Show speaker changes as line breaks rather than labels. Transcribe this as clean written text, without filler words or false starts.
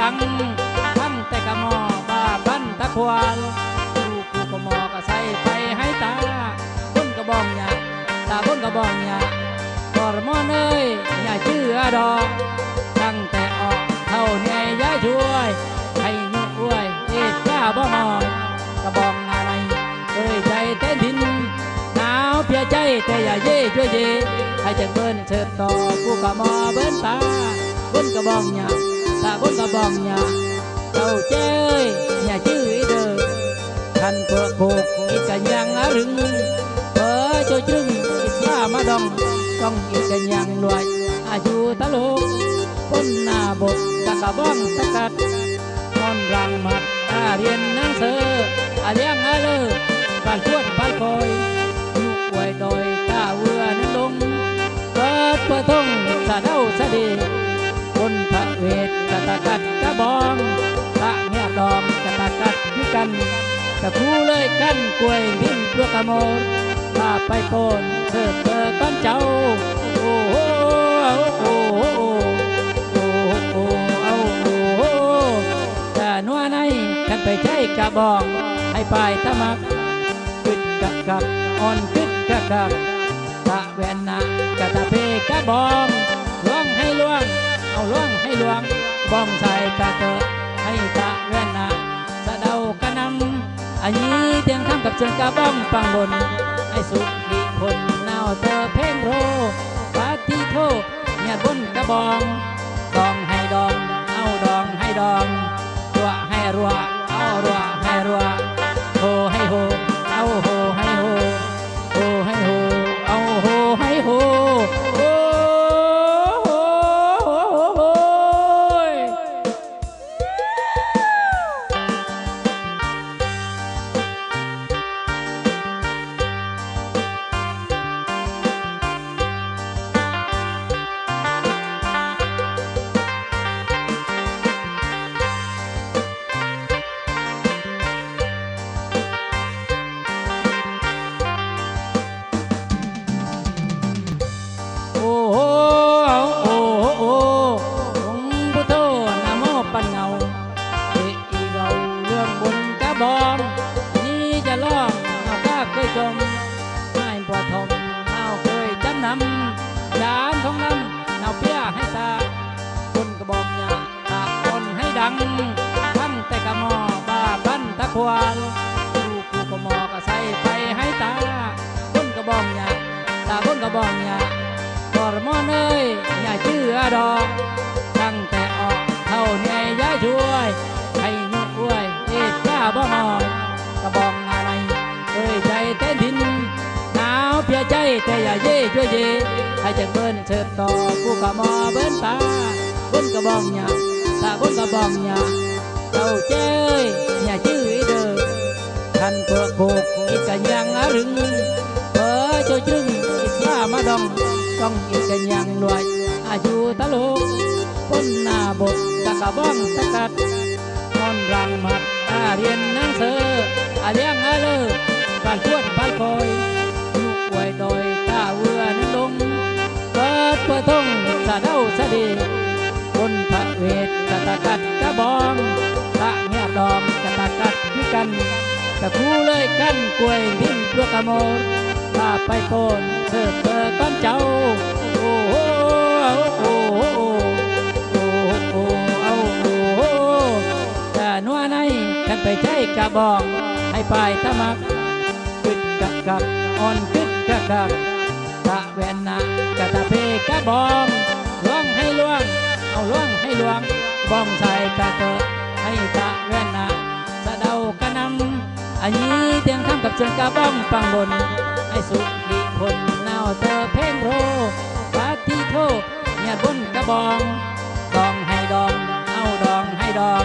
ดังทั้งแต่กะหมอบ้าพันตะควานลูกกูกะหมอก็ใส่ไปให้ตาบนกระบองหยาตาบนกระบองหยาก่อมอเนยอย่าชื่อดอกตั้งแต่ออกเท่านี้อย่าช่วยให้ยุกอวยเอ็ดจ้าบ่หอยกระบองอะไรเคยใจเต้นดินหนาวเพียใจแต่อย่าเย่ช่วยเย่ให้จังเบิ้นเชิดต่อกูกะหมอเบิ้นตาบนกระบองหยาตาบนกระบองหยาเจ้าเจ้ยอย่าชื่อเด้อท่านเพื่อโคกอีกกันยังรึงเพื่อโจจึงอิสลามาดองต้องอีกกันยังรวยอายุตะลุกพ้นหน้าบกตะกะบ้องตะกัดนอนรังมัดเรียนหนังสือเลี้ยงเลอบ้านชวนบ้านคอยยุกไว้ดอยตาเวือนั้นลงเปิดเพื่อทงสะเดาสะดีคนพระเวทกะตะกัดกะบองตะเงียดองกะตะกัดคือกันกะคูเลยกันกล้วยดิ้นตัวกะโมพาไปโคนเสิร์ฟเบอร์ก้อนเจ้าโอ้โหโอ้โหโอ้โหโอ้เอาโอ้โหแต่นัวในกันไปใช้กะบองให้ไปตะมักกึดกะกับอ่อนกึดกะกับตะแวนนะกะตะเพกะบองล้วงให้ล้วงเอาล้วงให้ล้วงบ้องใส่ตะเตอให้ตะแวนนะสะเดากะนำอันนี้เตียงทำกับเชิงกะบ้องปังบนให้สุขีพลนาวเตอเพลงโรปาติโทเนี่ยบนกระบองดองให้ดองเอาดองให้ดองรัวให้รัวเอารัวให้รัวโหให้โหเอาโหให้โหโหให้โหเอาโหให้โหโอ้โหโหจมไม่ปวดทมเอาเคยจำนำยามทองน้ำเอาเปี้ยให้ตาคนกระบอกยาตาคนให้ดังทั้งแต่กะหมอบ้าพันตะควานลูกกูกะหมอก็ใส่ไปให้ตาคนกระบอกยาตาคนกระบอกยาก่อมอเนยอย่าชื่อดอกตั้งแต่ออกเท่านี้อย่าช่วยให้ยุกอวยเอ็ดจ้าบ่หอยกระบอกอะไรเคยใจเต้นดินหนาวเพียใจแต่อย่าเย่ช่วยเย่ให้จังเบิ้นเชิดต่อกูกะหมอเบิ้นตาบนกระบองหยาตาบนกระบองหยาเจ้าเจ้ยอย่าชื่อเด้อท่านเพื่อโคกอีกกันยังรึงเพื่อโจจึงอิสลามาดองต้องอีกกันยังรวยอายุตะลุกพ้นหน้าบกตะกะบ้องตะกัดนอนรังมัดเรียนหนังสือเลี้ยงเลอบ้านชวนบ้านคอยยุกไว้ดอยตาเวือนั้นลงเปิดเพื่อทงสะเดาสะดีคนพระเวทกะตะกัดกะบองตะเงียดองกะตะกัดคือกันกะคูเลยกันกล้วยดิ้นตัวกะโมพาไปโคนเสิร์ฟเบอร์ก้อนเจ้าโอ้โหโอ้โหโอ้โหเอาโอ้โหแต่นัวในกันไปใช้กะบองให้ไปตะมักกึดกะกับอ่อนกึดกะกับตะแวนนะกะตะเพกะบองล้วงให้ล้วงเอาล้วงให้ล้วงบ้องใส่ตะเตอให้ตะแวนนะสะเดากะนำอันนี้เตียงทำกับเชิงกะบ้องปังบนให้สุขีพลนาวเตอเพลงโรปาติโทเนี่ยบนกระบองดองให้ดองเอาดองให้ดอง